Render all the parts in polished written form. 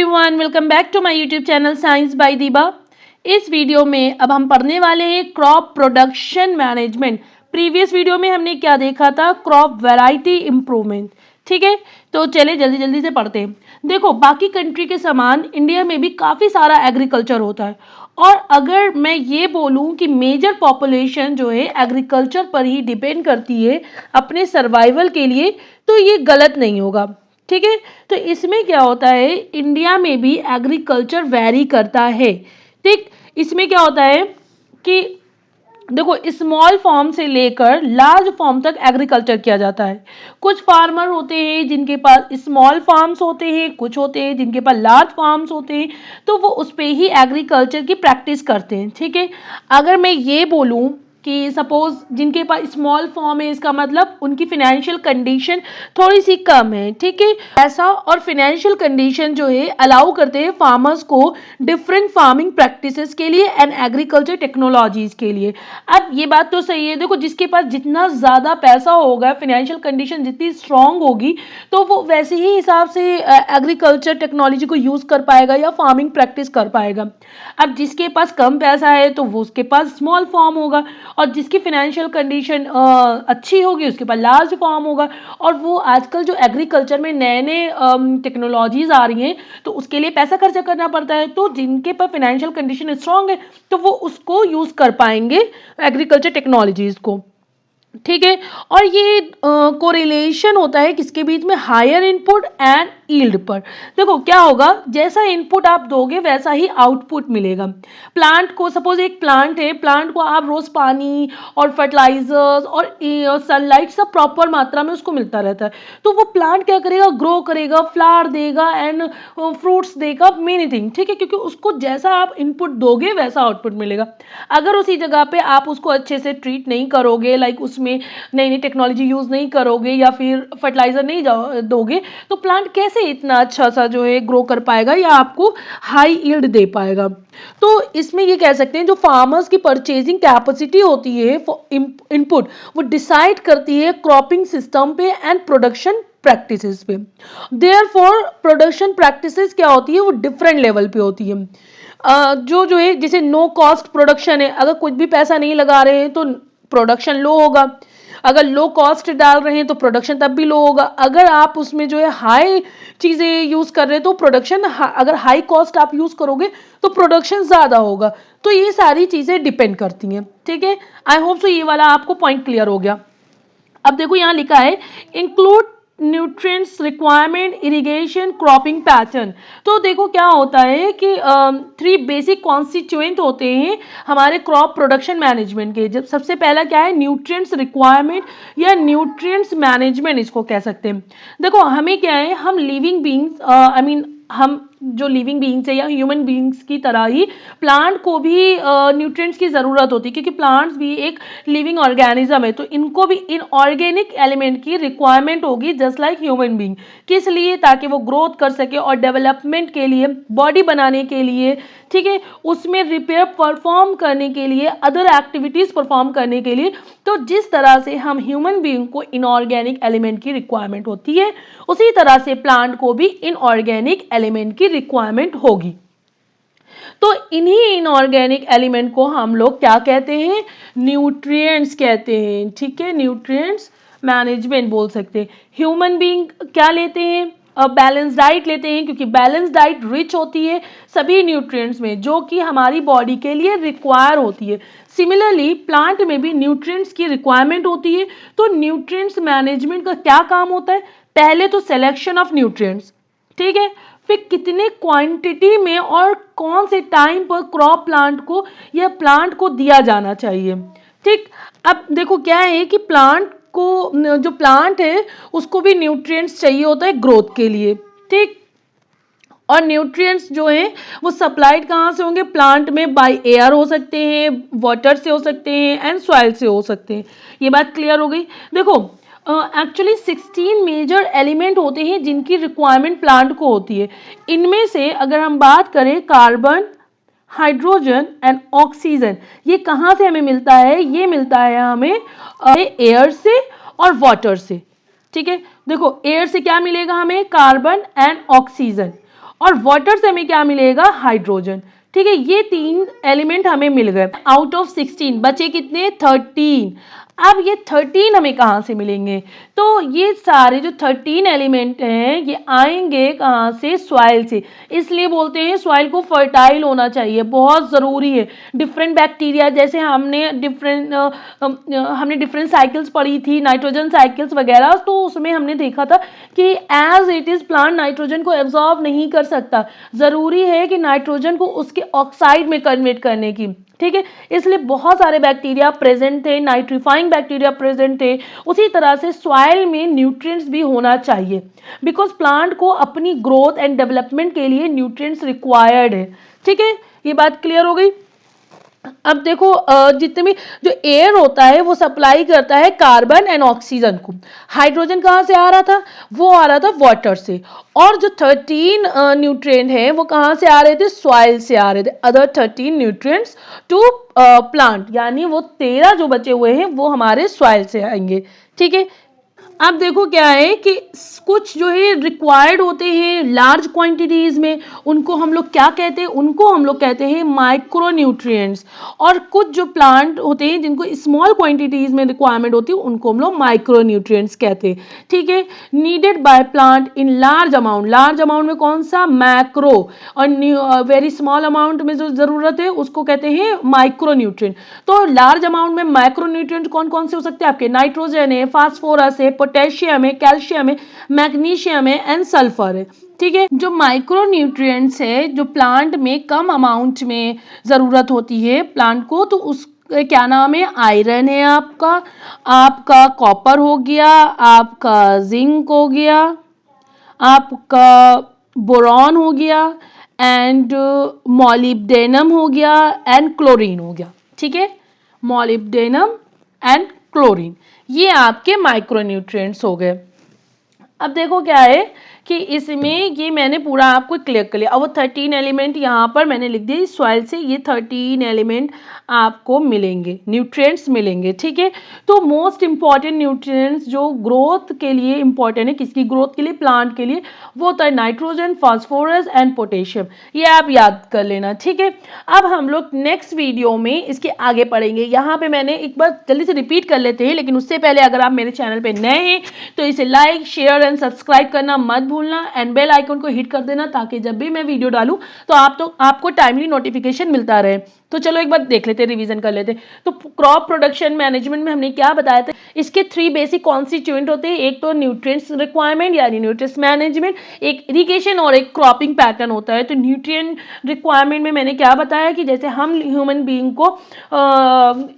Everyone, welcome back to my YouTube channel science by Deeba. इस video में अब हम पढ़ने वाले हैं crop production management. Previous video में हमने क्या देखा था? Crop variety improvement. ठीक है, तो चले जल्दी जल्दी से पढ़ते हैं। देखो, बाकी कंट्री के समान इंडिया में भी काफ़ी सारा एग्रीकल्चर होता है, और अगर मैं ये बोलूँ कि मेजर पॉपुलेशन जो है एग्रीकल्चर पर ही डिपेंड करती है अपने सर्वाइवल के लिए, तो ये गलत नहीं होगा। ठीक है, तो इसमें क्या होता है, इंडिया में भी एग्रीकल्चर वैरी करता है। ठीक, इसमें क्या होता है कि देखो, स्मॉल फार्म से लेकर लार्ज फार्म तक एग्रीकल्चर किया जाता है। कुछ फार्मर होते हैं जिनके पास स्मॉल फार्म्स होते हैं, कुछ होते हैं जिनके पास लार्ज फार्म्स होते हैं, तो वो उस पे ही एग्रीकल्चर की प्रैक्टिस करते हैं। ठीक है, अगर मैं ये बोलूँ कि सपोज जिनके पास स्मॉल फॉर्म है, इसका मतलब उनकी फाइनेंशियल कंडीशन थोड़ी सी कम है। ठीक है, ऐसा और फाइनेंशियल कंडीशन जो है अलाउ करते हैं फार्मर्स को डिफरेंट फार्मिंग प्रैक्टिसेस के लिए एंड एग्रीकल्चर टेक्नोलॉजीज के लिए। अब ये बात तो सही है, देखो जिसके पास जितना ज़्यादा पैसा होगा, फाइनेंशियल कंडीशन जितनी स्ट्रांग होगी, तो वो वैसे ही हिसाब से एग्रीकल्चर टेक्नोलॉजी को यूज़ कर पाएगा या फार्मिंग प्रैक्टिस कर पाएगा। अब जिसके पास कम पैसा है तो वो उसके पास स्मॉल फार्म होगा, और जिसकी फाइनेंशियल कंडीशन अच्छी होगी उसके पास लार्ज फार्म होगा। और वो आजकल जो एग्रीकल्चर में नए नए टेक्नोलॉजीज आ रही हैं, तो उसके लिए पैसा खर्चा करना पड़ता है, तो जिनके पास फाइनेंशियल कंडीशन स्ट्रांग है तो वो उसको यूज़ कर पाएंगे एग्रीकल्चर टेक्नोलॉजीज को। ठीक है, और ये कोरिलेशन होता है किसके बीच में? हायर इनपुट एंड यील्ड पर। देखो क्या होगा, जैसा इनपुट आप दोगे वैसा ही आउटपुट मिलेगा। प्लांट को, सपोज एक प्लांट है, प्लांट को आप रोज पानी और फर्टिलाइजर्स और सनलाइट सब प्रॉपर मात्रा में उसको मिलता रहता है, तो वो प्लांट क्या करेगा? ग्रो करेगा, फ्लावर देगा एंड फ्रूट्स देगा, मेनी थिंग। ठीक है, क्योंकि उसको जैसा आप इनपुट दोगे वैसा आउटपुट मिलेगा। अगर उसी जगह पे आप उसको अच्छे से ट्रीट नहीं करोगे, लाइक उसमें नई नई टेक्नोलॉजी यूज नहीं करोगे या फिर फर्टिलाइजर नहीं दोगे, तो प्लांट कैसे इतना अच्छा सा जो है ग्रो कर पाएगा या आपको हाई यील्ड दे पाएगा। तो इसमें ये कह सकते हैं जो फार्मर्स की परचेजिंग कैपेसिटी होती है इनपुट, वो डिसाइड करती है क्रॉपिंग सिस्टम पे एंड प्रोडक्शन प्रैक्टिसेस पे। देयरफॉर प्रोडक्शन प्रैक्टिसेस क्या होती है, वो डिफरेंट लेवल पे होती है। जो है जैसे नो कॉस्ट प्रोडक्शन है, अगर कुछ भी पैसा नहीं लगा रहे हैं तो प्रोडक्शन लो होगा। अगर लो कॉस्ट डाल रहे हैं तो प्रोडक्शन तब भी लो होगा। अगर आप उसमें जो है हाई चीज़ें यूज़ कर रहे हैं तो प्रोडक्शन, अगर हाई कॉस्ट आप यूज़ करोगे तो प्रोडक्शन ज़्यादा होगा। तो ये सारी चीज़ें डिपेंड करती हैं। ठीक है, आई होप सो ये वाला आपको पॉइंट क्लियर हो गया। अब देखो यहाँ लिखा है include nutrients requirement, irrigation, cropping pattern. तो देखो क्या होता है कि 3 बेसिक कॉन्स्टिट्यूएंट होते हैं हमारे क्रॉप प्रोडक्शन मैनेजमेंट के। जब सबसे पहला क्या है, न्यूट्रिएंट्स रिक्वायरमेंट या न्यूट्रिएंट्स मैनेजमेंट इसको कह सकते हैं। देखो हमें क्या है, हम लिविंग बींग्स, आई मीन हम जो लिविंग बींग्स है या ह्यूमन बींग्स की तरह ही प्लांट को भी न्यूट्रिएंट्स की ज़रूरत होती है, क्योंकि प्लांट्स भी एक लिविंग ऑर्गेनिज्म है, तो इनको भी इनऑर्गेनिक एलिमेंट की रिक्वायरमेंट होगी जस्ट लाइक ह्यूमन बींग। किस लिए? ताकि वो ग्रोथ कर सके और डेवलपमेंट के लिए, बॉडी बनाने के लिए, ठीक है, उसमें रिपेयर परफॉर्म करने के लिए, अदर एक्टिविटीज़ परफॉर्म करने के लिए। तो जिस तरह से हम ह्यूमन बींग को इनऑर्गेनिक एलिमेंट की रिक्वायरमेंट होती है, उसी तरह से प्लांट को भी इनऑर्गेनिक एलिमेंट की रिक्वायरमेंट होगी। तो इन्हीं इनऑर्गेनिक एलिमेंट को हम लोग क्या कहते हैं? न्यूट्रिएंट्स कहते हैं। ठीक है, न्यूट्रिएंट्स मैनेजमेंट बोल सकते हैं। ह्यूमन बीइंग क्या लेते हैं? बैलेंस डाइट लेते हैं, क्योंकि बैलेंस डाइट रिच होती है सभी न्यूट्रिएंट्स में जो कि हमारी बॉडी के लिए रिक्वायर होती है। सिमिलरली प्लांट में भी न्यूट्रिएंट्स की रिक्वायरमेंट होती है। तो न्यूट्रिएंट्स मैनेजमेंट का क्या काम होता है? पहले तो सिलेक्शन ऑफ न्यूट्रिएंट्स, ठीक है, फिर कितने क्वांटिटी में और कौन से टाइम पर क्रॉप प्लांट को या प्लांट को दिया जाना चाहिए। ठीक, अब देखो क्या है कि प्लांट को, जो प्लांट है उसको भी न्यूट्रिएंट्स चाहिए होता है ग्रोथ के लिए। ठीक, और न्यूट्रिएंट्स जो हैं वो सप्लाइड कहाँ से होंगे? प्लांट में बाय एयर हो सकते हैं, वाटर से हो सकते हैं एंड सॉइल से हो सकते हैं। ये बात क्लियर हो गई। देखो एक्चुअली 16 मेजर एलिमेंट होते हैं जिनकी रिक्वायरमेंट प्लांट को होती है। इनमें से अगर हम बात करें, कार्बन, हाइड्रोजन एंड ऑक्सीजन, ये कहाँ से हमें मिलता है? ये मिलता है हमें एयर से और वाटर से। ठीक है, देखो एयर से क्या मिलेगा हमें? Carbon and oxygen. और वाटर से हमें क्या मिलेगा, हाइड्रोजन। ठीक है, ये 3 एलिमेंट हमें मिल गए। आउट ऑफ 16 बचे कितने, 13। अब ये 13 हमें कहाँ से मिलेंगे, तो ये सारे जो 13 एलिमेंट हैं ये आएंगे कहाँ से, सॉइल से। इसलिए बोलते हैं सॉइल को फर्टाइल होना चाहिए, बहुत ज़रूरी है। डिफरेंट बैक्टीरिया, जैसे हमने डिफरेंट साइकिल्स पढ़ी थी, नाइट्रोजन साइकिल्स वगैरह, तो उसमें हमने देखा था कि as it is plant nitrogen को एब्जॉर्ब नहीं कर सकता, ज़रूरी है कि नाइट्रोजन को उसके ऑक्साइड में कन्वर्ट करने की। ठीक है, इसलिए बहुत सारे बैक्टीरिया प्रेजेंट थे, नाइट्रीफाइंग बैक्टीरिया प्रेजेंट थे। उसी तरह से सॉइल में न्यूट्रिएंट्स भी होना चाहिए, बिकॉज प्लांट को अपनी ग्रोथ एंड डेवलपमेंट के लिए न्यूट्रिएंट्स रिक्वायर्ड है। ठीक है, ये बात क्लियर हो गई। अब देखो जितने भी जो एयर होता है वो सप्लाई करता है कार्बन एंड ऑक्सीजन को। हाइड्रोजन कहाँ से आ रहा था, वो आ रहा था वाटर से। और जो 13 न्यूट्रिएंट है वो कहाँ से आ रहे थे, सॉइल से आ रहे थे। अदर 13 न्यूट्रिएंट्स टू प्लांट, यानी वो 13 जो बचे हुए हैं वो हमारे सॉइल से आएंगे। ठीक है, अब देखो क्या है कि कुछ जो है रिक्वायर्ड होते हैं लार्ज क्वांटिटीज में, उनको हम लोग क्या कहते हैं, उनको हम लोग कहते हैं माइक्रो न्यूट्रिएंट्स। और कुछ जो प्लांट होते हैं जिनको स्मॉल क्वांटिटीज में रिक्वायरमेंट होती है उनको हम लोग माइक्रो न्यूट्रिएंट्स कहते हैं। ठीक है, needed bye plant in large amount, large amount में कौन सा, मैक्रो, और वेरी स्मॉल अमाउंट में जो जरूरत है उसको कहते हैं माइक्रो न्यूट्रिएंट। तो लार्ज अमाउंट में माइक्रो न्यूट्रिएंट कौन कौन से हो सकते हैं आपके, नाइट्रोजन है, फास्फोरस है, पोटेशियम है, कैल्शियम है, मैग्नीशियम है एंड सल्फर है। ठीक है, जो माइक्रो न्यूट्रिएंट्स है जो प्लांट में कम अमाउंट में जरूरत होती है प्लांट को, तो उस क्या नाम है, आयरन है आपका, आपका कॉपर हो गया, आपका जिंक हो गया, आपका बोरॉन हो गया, एंड मॉलिब्डेनम हो गया, एंड क्लोरीन हो गया। ठीक है, मॉलिब्डेनम एंड क्लोरीन, ये आपके माइक्रोन्यूट्रिएंट्स हो गए। अब देखो क्या है कि इसमें ये मैंने पूरा आपको क्लियर कर लिया। अब वो 13 एलिमेंट यहाँ पर मैंने लिख दिया, सॉइल से ये 13 एलिमेंट आपको मिलेंगे, न्यूट्रिएंट्स मिलेंगे। ठीक है, तो मोस्ट इंपॉर्टेंट न्यूट्रिएंट्स जो ग्रोथ के लिए इंपॉर्टेंट है, किसकी ग्रोथ के लिए, प्लांट के लिए, वो होता है नाइट्रोजन, फास्फोरस एंड पोटेशियम। ये आप याद कर लेना। ठीक है, अब हम लोग नेक्स्ट वीडियो में इसके आगे पढ़ेंगे। यहाँ पे मैंने एक बार जल्दी से रिपीट कर लेते हैं, लेकिन उससे पहले अगर आप मेरे चैनल पे नए हैं तो इसे लाइक, शेयर एंड सब्सक्राइब करना मत भूलना, एंड बेल आइकन को हिट कर देना ताकि जब भी मैं वीडियो डालूं तो आपको टाइमली नोटिफिकेशन मिलता रहे। तो चलो एक बार देख लेते हैं, रिवीजन कर लेते हैं। तो क्रॉप प्रोडक्शन मैनेजमेंट में हमने क्या बताया था, इसके 3 बेसिक कॉन्स्टिट्यूएंट होते हैं। एक तो न्यूट्रिएंट्स रिक्वायरमेंट यानी न्यूट्रिएंट्स मैनेजमेंट, एक इरिगेशन और एक क्रॉपिंग पैटर्न होता है। तो न्यूट्रिएंट रिक्वायरमेंट में मैंने क्या बताया कि जैसे हम ह्यूमन बीइंग को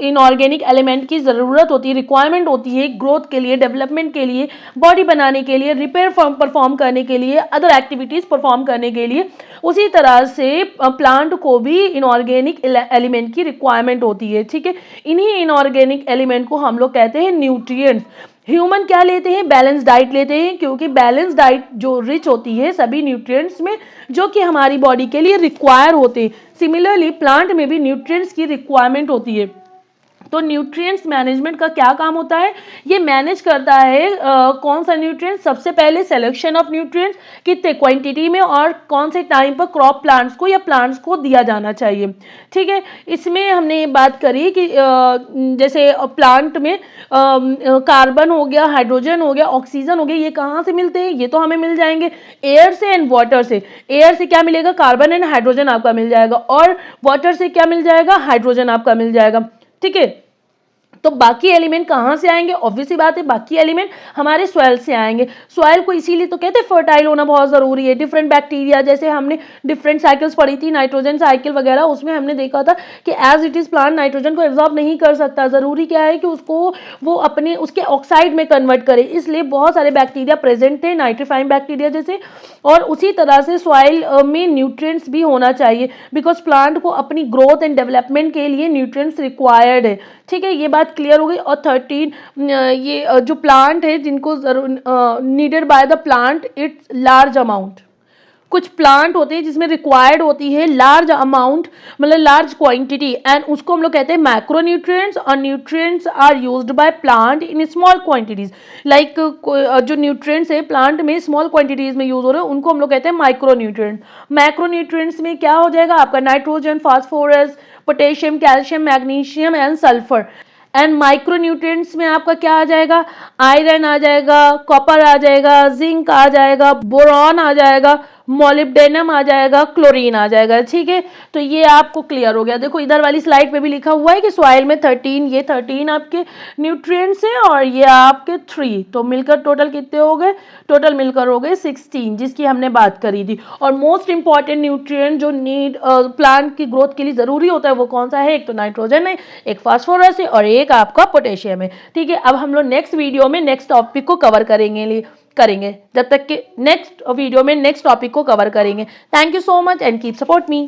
इनऑर्गेनिक एलिमेंट की ज़रूरत होती है, रिक्वायरमेंट होती है ग्रोथ के लिए, डेवलपमेंट के लिए, बॉडी बनाने के लिए, रिपेयर परफॉर्म करने के लिए, अदर एक्टिविटीज़ परफॉर्म करने के लिए, उसी तरह से प्लांट को भी इनऑर्गेनिक एलिमेंट की रिक्वायरमेंट होती है। ठीक है, इन्हीं इनऑर्गेनिक एलिमेंट को हम लोग कहते हैं न्यूट्रिएंट्स। ह्यूमन क्या लेते हैं, बैलेंस डाइट लेते हैं, क्योंकि बैलेंस डाइट जो रिच होती है सभी न्यूट्रिएंट्स में जो कि हमारी बॉडी के लिए रिक्वायर होते हैं। सिमिलरली प्लांट में भी न्यूट्रिएंट्स की रिक्वायरमेंट होती है। तो न्यूट्रिएंट्स मैनेजमेंट का क्या काम होता है, ये मैनेज करता है कौन सा न्यूट्रिएंट, सबसे पहले सिलेक्शन ऑफ न्यूट्रिएंट्स, कितने क्वांटिटी में और कौन से टाइम पर क्रॉप प्लांट्स को या प्लांट्स को दिया जाना चाहिए। ठीक है, इसमें हमने ये बात करी कि जैसे प्लांट में कार्बन हो गया, हाइड्रोजन हो गया, ऑक्सीजन हो गया, ये कहाँ से मिलते हैं, ये तो हमें मिल जाएंगे एयर से एंड वाटर से। एयर से क्या मिलेगा, कार्बन एंड हाइड्रोजन आपका मिल जाएगा, और वाटर से क्या मिल जाएगा, हाइड्रोजन आपका मिल जाएगा। ठीक है, तो बाकी एलिमेंट कहाँ से आएंगे, ऑब्वियसली बात है बाकी एलिमेंट हमारे सॉइल से आएंगे। सॉइल को इसीलिए तो कहते हैं फर्टाइल होना बहुत जरूरी है। डिफरेंट बैक्टीरिया, जैसे हमने डिफरेंट साइकिल्स पढ़ी थी, नाइट्रोजन साइकिल वगैरह, उसमें हमने देखा था कि as it is plant nitrogen को एब्जॉर्ब नहीं कर सकता, जरूरी क्या है कि उसको वो अपने उसके ऑक्साइड में कन्वर्ट करे, इसलिए बहुत सारे बैक्टीरिया प्रेजेंट थे, नाइट्रीफाइंग बैक्टीरिया जैसे। और उसी तरह से सॉइल में न्यूट्रिएंट्स भी होना चाहिए, बिकॉज प्लांट को अपनी ग्रोथ एंड डेवलपमेंट के लिए न्यूट्रिएंट्स रिक्वायर्ड है। ठीक है, ये बात क्लियर हो गई। और 13 ये जो प्लांट है जिनको needed by the plant it's large amount, कुछ प्लांट होते हैं जिसमें रिक्वायर्ड होती है लार्ज अमाउंट, मतलब लार्ज क्वांटिटी, एंड उसको हम लोग कहते हैं मैक्रोन्यूट्रिएंट्स, और nutrients are used by plant in small quantities. Like जो न्यूट्रिएंट्स है प्लांट में स्मॉल क्वांटिटीज में यूज हो रहे हैं उनको हम लोग कहते हैं माइक्रोन्यूट्रिएंट। मैक्रोन्यूट्रिएंट्स में क्या हो जाएगा आपका nitrogen, phosphorus, potassium, calcium, magnesium and sulphur. And micronutrients में आपका क्या आ जाएगा, आयरन आ जाएगा, कॉपर आ जाएगा, जिंक आ जाएगा, बोरॉन आ जाएगा, मोलिब्डेनम आ जाएगा, क्लोरीन आ जाएगा। ठीक है, तो ये आपको क्लियर हो गया। देखो इधर वाली स्लाइड पे भी लिखा हुआ है कि सॉइल में 13, ये 13 आपके न्यूट्रिएंट्स हैं और ये आपके 3, तो मिलकर टोटल कितने हो गए, टोटल मिलकर हो गए 16, जिसकी हमने बात करी थी। और मोस्ट इंपॉर्टेंट न्यूट्रिएंट जो नीड प्लांट की ग्रोथ के लिए जरूरी होता है वो कौन सा है, एक तो नाइट्रोजन है, एक फास्फोरस है और एक आपका पोटेशियम है। ठीक है, अब हम लोग नेक्स्ट वीडियो में नेक्स्ट टॉपिक को कवर करेंगे जब तक कि नेक्स्ट वीडियो में नेक्स्ट टॉपिक को कवर करेंगे। Thank you so much and keep support me.